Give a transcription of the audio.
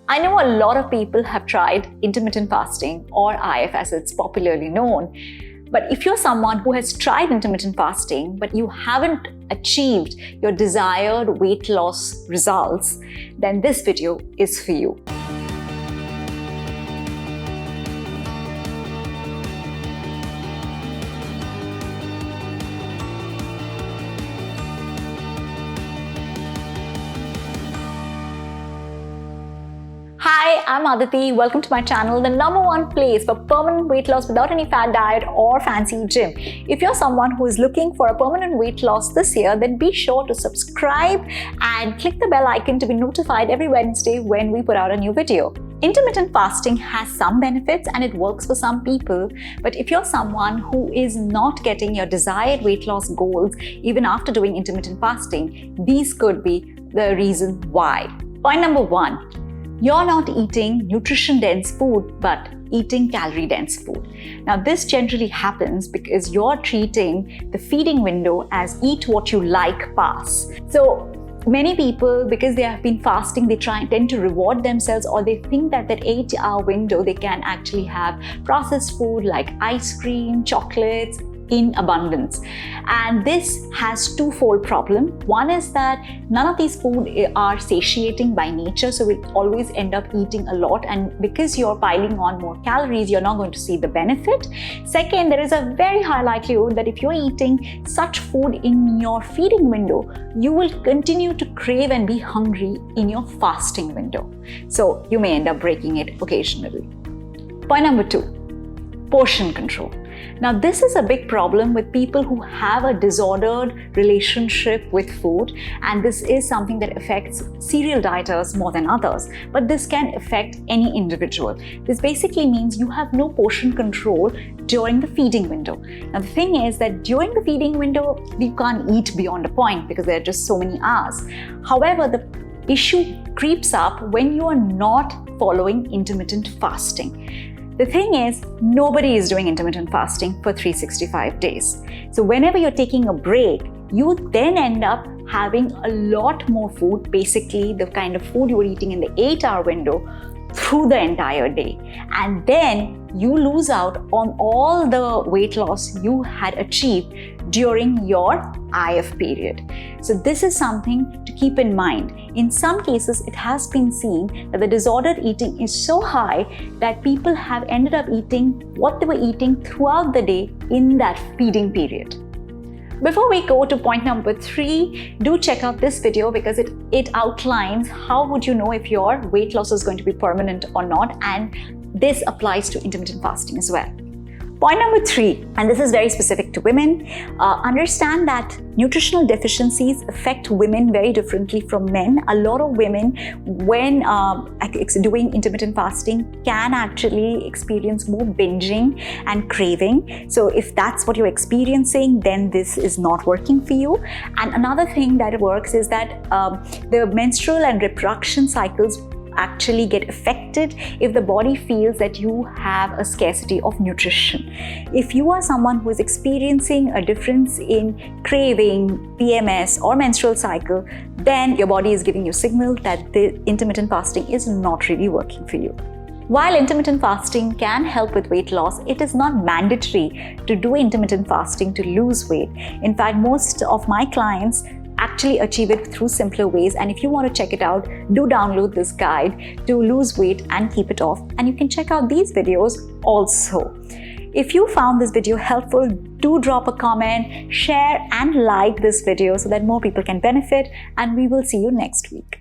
I know a lot of people have tried intermittent fasting, or IF as it's popularly known. But if you're someone who has tried intermittent fasting but you haven't achieved your desired weight loss results, then this video is for you. Hi, I'm Aditi. Welcome to my channel, the #1 place for permanent weight loss without any fad diet or fancy gym. If you're someone who is looking for a permanent weight loss this year, then be sure to subscribe and click the bell icon to be notified every Wednesday when we put out a new video. Intermittent fasting has some benefits and it works for some people, but if you're someone who is not getting your desired weight loss goals even after doing intermittent fasting, these could be the reason why. Point number 1. You're not eating nutrition-dense food, but eating calorie-dense food. Now, this generally happens because you're treating the feeding window as eat what you like pass. So many people, because they have been fasting, they tend to reward themselves, or they think that 8-hour window they can actually have processed food like ice cream, chocolates, in abundance. And this has twofold problem. One is that none of these food are satiating by nature, so we always end up eating a lot, and because you're piling on more calories, you're not going to see the benefit. Second, there is a very high likelihood that if you're eating such food in your feeding window, you will continue to crave and be hungry in your fasting window. So you may end up breaking it occasionally. Point number 2, portion control. Now, this is a big problem with people who have a disordered relationship with food, and this is something that affects serial dieters more than others, but this can affect any individual. This basically means you have no portion control during the feeding window. Now, the thing is that during the feeding window, you can't eat beyond a point because there are just so many hours. However, the issue creeps up when you are not following intermittent fasting. The thing is, nobody is doing intermittent fasting for 365 days. So whenever you're taking a break, you then end up having a lot more food, basically the kind of food you were eating in the 8-hour window, through the entire day. And then you lose out on all the weight loss you had achieved during your IF period. So this is something to keep in mind. In some cases, it has been seen that the disordered eating is so high that people have ended up eating what they were eating throughout the day in that feeding period. Before we go to point number 3, do check out this video because it outlines how would you know if your weight loss is going to be permanent or not, and this applies to intermittent fasting as well. Point number 3, and this is very specific to women, understand that nutritional deficiencies affect women very differently from men. A lot of women, when doing intermittent fasting, can actually experience more binging and craving. So if that's what you're experiencing, then this is not working for you. And another thing that works is that the menstrual and reproduction cycles actually get affected if the body feels that you have a scarcity of nutrition. If you are someone who is experiencing a difference in craving, PMS or menstrual cycle, then your body is giving you signal that the intermittent fasting is not really working for you. While intermittent fasting can help with weight loss, it is not mandatory to do intermittent fasting to lose weight. In fact, most of my clients actually achieve it through simpler ways, and if you want to check it out, do download this guide to lose weight and keep it off, and you can check out these videos also. If you found this video helpful, do drop a comment, share and like this video so that more people can benefit, and we will see you next week.